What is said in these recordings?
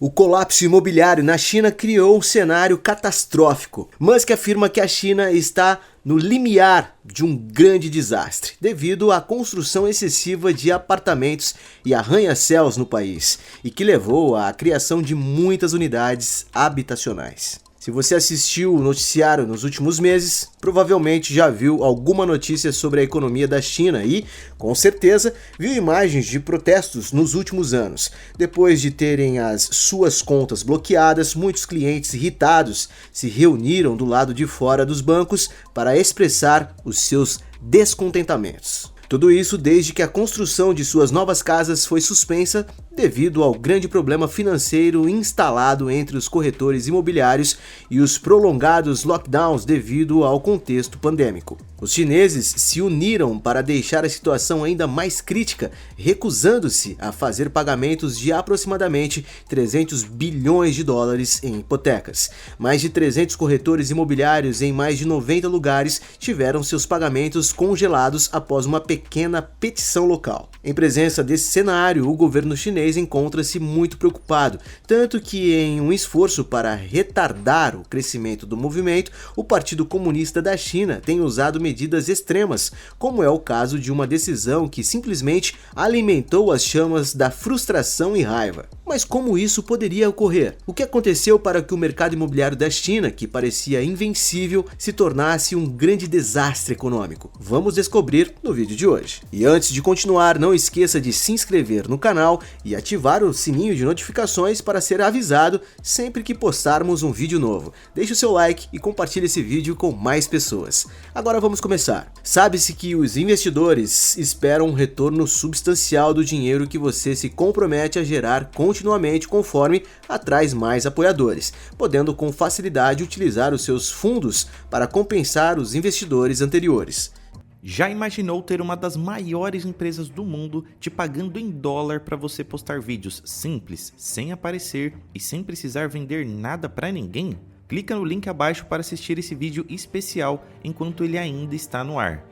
O colapso imobiliário na China criou um cenário catastrófico. Musk afirma que a China está no limiar de um grande desastre, devido à construção excessiva de apartamentos e arranha-céus no país, e que levou à criação de muitas unidades habitacionais. Se você assistiu o noticiário nos últimos meses, provavelmente já viu alguma notícia sobre a economia da China e, com certeza, viu imagens de protestos nos últimos anos. Depois de terem as suas contas bloqueadas, muitos clientes irritados se reuniram do lado de fora dos bancos para expressar os seus descontentamentos. Tudo isso desde que a construção de suas novas casas foi suspensa devido ao grande problema financeiro instalado entre os corretores imobiliários e os prolongados lockdowns devido ao contexto pandêmico. Os chineses se uniram para deixar a situação ainda mais crítica, recusando-se a fazer pagamentos de aproximadamente 300 bilhões de dólares em hipotecas. Mais de 300 corretores imobiliários em mais de 90 lugares tiveram seus pagamentos congelados após uma pequena petição local. Em presença desse cenário, o governo chinês encontra-se muito preocupado, tanto que em um esforço para retardar o crescimento do movimento, o Partido Comunista da China tem usado medidas extremas, como é o caso de uma decisão que simplesmente alimentou as chamas da frustração e raiva. Mas como isso poderia ocorrer? O que aconteceu para que o mercado imobiliário da China, que parecia invencível, se tornasse um grande desastre econômico? Vamos descobrir no vídeo de hoje. E antes de continuar, não esqueça de se inscrever no canal e ativar o sininho de notificações para ser avisado sempre que postarmos um vídeo novo. Deixe o seu like e compartilhe esse vídeo com mais pessoas. Agora vamos começar. Sabe-se que os investidores esperam um retorno substancial do dinheiro que você se compromete a gerar continuamente conforme atrai mais apoiadores, podendo com facilidade utilizar os seus fundos para compensar os investidores anteriores. Já imaginou ter uma das maiores empresas do mundo te pagando em dólar para você postar vídeos simples, sem aparecer e sem precisar vender nada para ninguém? Clica no link abaixo para assistir esse vídeo especial enquanto ele ainda está no ar.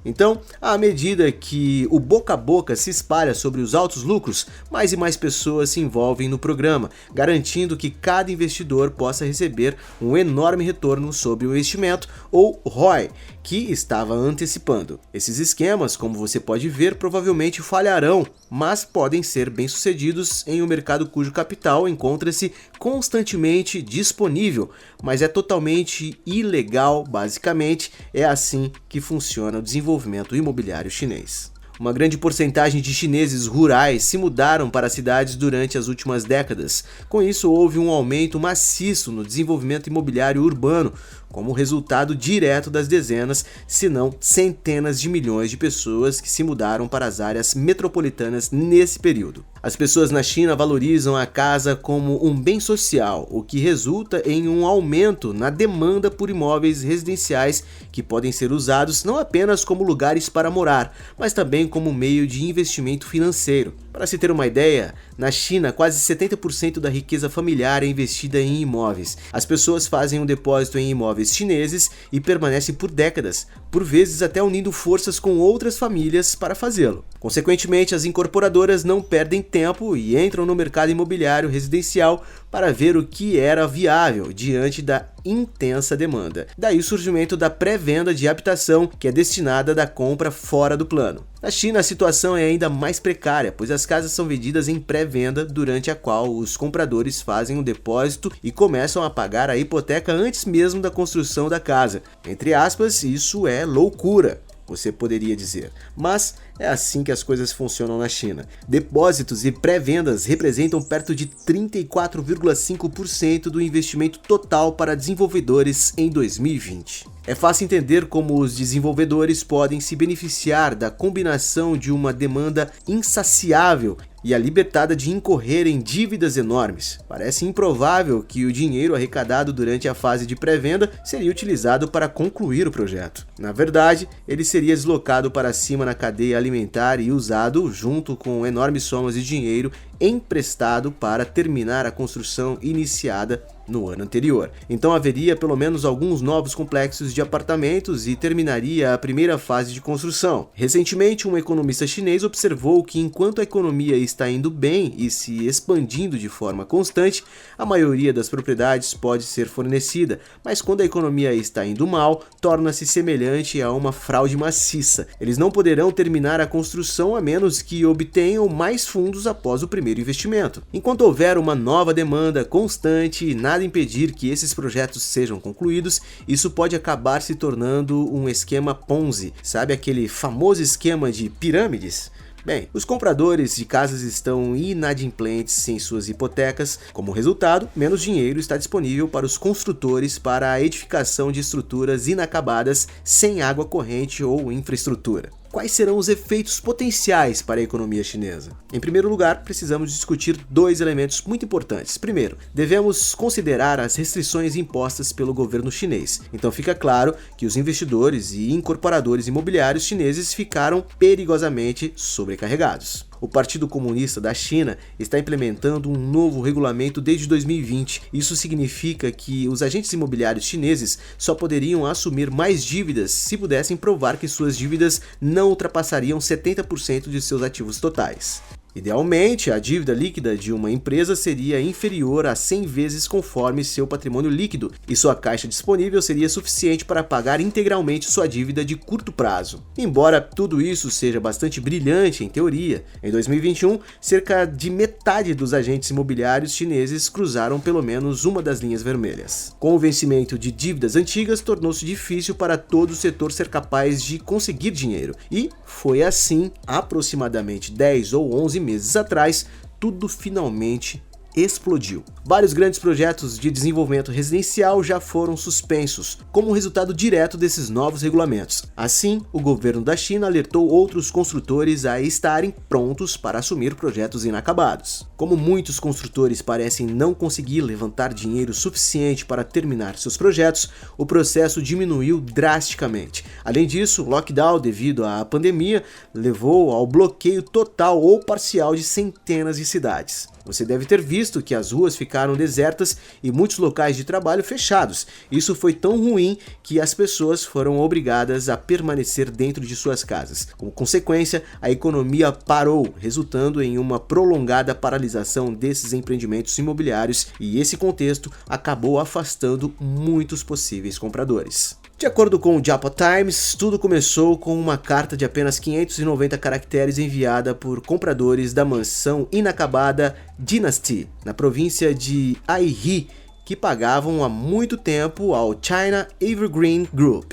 Então, à medida que o boca a boca se espalha sobre os altos lucros, mais e mais pessoas se envolvem no programa, garantindo que cada investidor possa receber um enorme retorno sobre o investimento, ou ROI, que estava antecipando. Esses esquemas, como você pode ver, provavelmente falharão, mas podem ser bem-sucedidos em um mercado cujo capital encontra-se constantemente disponível, mas é totalmente ilegal, basicamente, é assim que funciona o desenvolvimento imobiliário chinês. Uma grande porcentagem de chineses rurais se mudaram para as cidades durante as últimas décadas. Com isso, houve um aumento maciço no desenvolvimento imobiliário urbano, como resultado direto das dezenas, se não centenas de milhões de pessoas que se mudaram para as áreas metropolitanas nesse período. As pessoas na China valorizam a casa como um bem social, o que resulta em um aumento na demanda por imóveis residenciais que podem ser usados não apenas como lugares para morar, mas também como meio de investimento financeiro. Para se ter uma ideia, na China quase 70% da riqueza familiar é investida em imóveis. As pessoas fazem um depósito em imóveis chineses e permanecem por décadas, por vezes até unindo forças com outras famílias para fazê-lo. Consequentemente, as incorporadoras não perdem tempo e entram no mercado imobiliário residencial para ver o que era viável diante da intensa demanda. Daí o surgimento da pré-venda de habitação, que é destinada da compra fora do plano. Na China, a situação é ainda mais precária, pois as casas são vendidas em pré-venda, durante a qual os compradores fazem um depósito e começam a pagar a hipoteca antes mesmo da construção da casa. Entre aspas, isso é loucura, você poderia dizer, mas é assim que as coisas funcionam na China. Depósitos e pré-vendas representam perto de 34,5% do investimento total para desenvolvedores em 2020. É fácil entender como os desenvolvedores podem se beneficiar da combinação de uma demanda insaciável e a libertada de incorrer em dívidas enormes. Parece improvável que o dinheiro arrecadado durante a fase de pré-venda seria utilizado para concluir o projeto. Na verdade, ele seria deslocado para cima na cadeia alimentar e usado junto com enormes somas de dinheiro emprestado para terminar a construção iniciada no ano anterior. Então haveria pelo menos alguns novos complexos de apartamentos e terminaria a primeira fase de construção. Recentemente, um economista chinês observou que enquanto a economia está indo bem e se expandindo de forma constante, a maioria das propriedades pode ser fornecida, mas quando a economia está indo mal, torna-se semelhante a uma fraude maciça. Eles não poderão terminar a construção a menos que obtenham mais fundos após o primeiro investimento. Enquanto houver uma nova demanda constante e nada impedir que esses projetos sejam concluídos, isso pode acabar se tornando um esquema Ponzi, sabe aquele famoso esquema de pirâmides? Bem, os compradores de casas estão inadimplentes em suas hipotecas. Como resultado, menos dinheiro está disponível para os construtores para a edificação de estruturas inacabadas sem água corrente ou infraestrutura. Quais serão os efeitos potenciais para a economia chinesa? Em primeiro lugar, precisamos discutir dois elementos muito importantes. Primeiro, devemos considerar as restrições impostas pelo governo chinês. Então fica claro que os investidores e incorporadores imobiliários chineses ficaram perigosamente sobrecarregados. O Partido Comunista da China está implementando um novo regulamento desde 2020. Isso significa que os agentes imobiliários chineses só poderiam assumir mais dívidas se pudessem provar que suas dívidas não ultrapassariam 70% de seus ativos totais. Idealmente, a dívida líquida de uma empresa seria inferior a 100 vezes conforme seu patrimônio líquido, e sua caixa disponível seria suficiente para pagar integralmente sua dívida de curto prazo. Embora tudo isso seja bastante brilhante em teoria, em 2021, cerca de metade dos agentes imobiliários chineses cruzaram pelo menos uma das linhas vermelhas. Com o vencimento de dívidas antigas, tornou-se difícil para todo o setor ser capaz de conseguir dinheiro, e foi assim, aproximadamente 10 ou 11 meses atrás, tudo finalmente explodiu. Vários grandes projetos de desenvolvimento residencial já foram suspensos, como resultado direto desses novos regulamentos. Assim, o governo da China alertou outros construtores a estarem prontos para assumir projetos inacabados. Como muitos construtores parecem não conseguir levantar dinheiro suficiente para terminar seus projetos, o processo diminuiu drasticamente. Além disso, o lockdown devido à pandemia levou ao bloqueio total ou parcial de centenas de cidades. Você deve ter visto que as ruas ficaram desertas e muitos locais de trabalho fechados. Isso foi tão ruim que as pessoas foram obrigadas a permanecer dentro de suas casas. Como consequência, a economia parou, resultando em uma prolongada paralisação desses empreendimentos imobiliários, e esse contexto acabou afastando muitos possíveis compradores. De acordo com o Japan Times, tudo começou com uma carta de apenas 590 caracteres enviada por compradores da mansão inacabada Dynasty, na província de Aihi, que pagavam há muito tempo ao China Evergreen Group,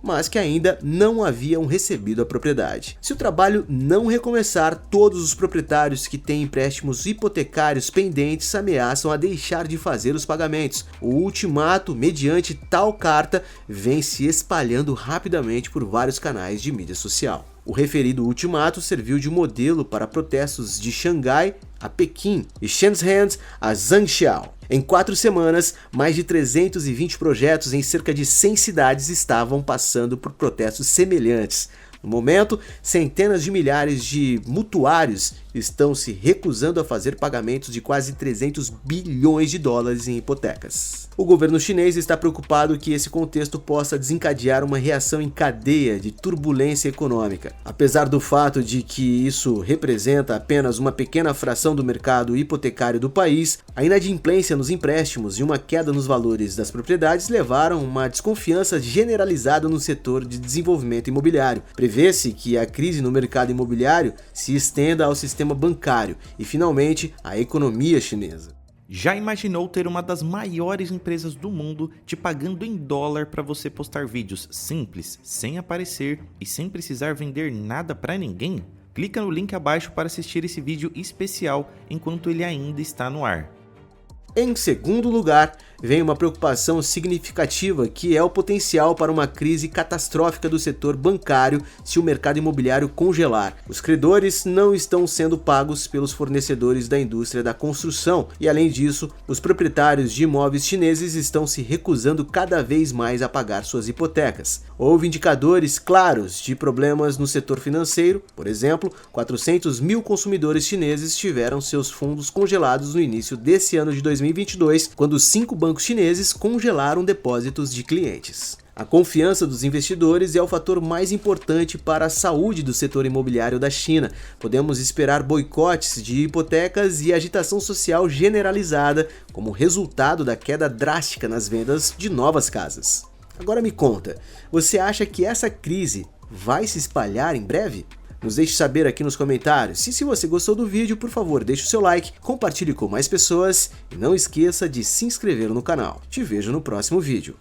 mas que ainda não haviam recebido a propriedade. Se o trabalho não recomeçar, todos os proprietários que têm empréstimos hipotecários pendentes ameaçam a deixar de fazer os pagamentos. O ultimato, mediante tal carta, vem se espalhando rapidamente por vários canais de mídia social. O referido ultimato serviu de modelo para protestos de Xangai a Pequim e Shenzhen a Zhangjiao. Em 4 semanas, mais de 320 projetos em cerca de 100 cidades estavam passando por protestos semelhantes. No momento, centenas de milhares de mutuários estão se recusando a fazer pagamentos de quase 300 bilhões de dólares em hipotecas. O governo chinês está preocupado que esse contexto possa desencadear uma reação em cadeia de turbulência econômica. Apesar do fato de que isso representa apenas uma pequena fração do mercado hipotecário do país, a inadimplência nos empréstimos e uma queda nos valores das propriedades levaram a uma desconfiança generalizada no setor de desenvolvimento imobiliário. Prevê-se que a crise no mercado imobiliário se estenda ao sistema bancário e, finalmente, à economia chinesa. Já imaginou ter uma das maiores empresas do mundo te pagando em dólar para você postar vídeos simples, sem aparecer e sem precisar vender nada para ninguém? Clica no link abaixo para assistir esse vídeo especial enquanto ele ainda está no ar. Em segundo lugar, vem uma preocupação significativa, que é o potencial para uma crise catastrófica do setor bancário se o mercado imobiliário congelar. Os credores não estão sendo pagos pelos fornecedores da indústria da construção e, além disso, os proprietários de imóveis chineses estão se recusando cada vez mais a pagar suas hipotecas. Houve indicadores claros de problemas no setor financeiro. Por exemplo, 400 mil consumidores chineses tiveram seus fundos congelados no início desse ano de 2022, quando 5 bancos bancos chineses congelaram depósitos de clientes. A confiança dos investidores é o fator mais importante para a saúde do setor imobiliário da China. Podemos esperar boicotes de hipotecas e agitação social generalizada como resultado da queda drástica nas vendas de novas casas. Agora me conta, você acha que essa crise vai se espalhar em breve? Nos deixe saber aqui nos comentários. E se você gostou do vídeo, por favor, deixe o seu like, compartilhe com mais pessoas e não esqueça de se inscrever no canal. Te vejo no próximo vídeo.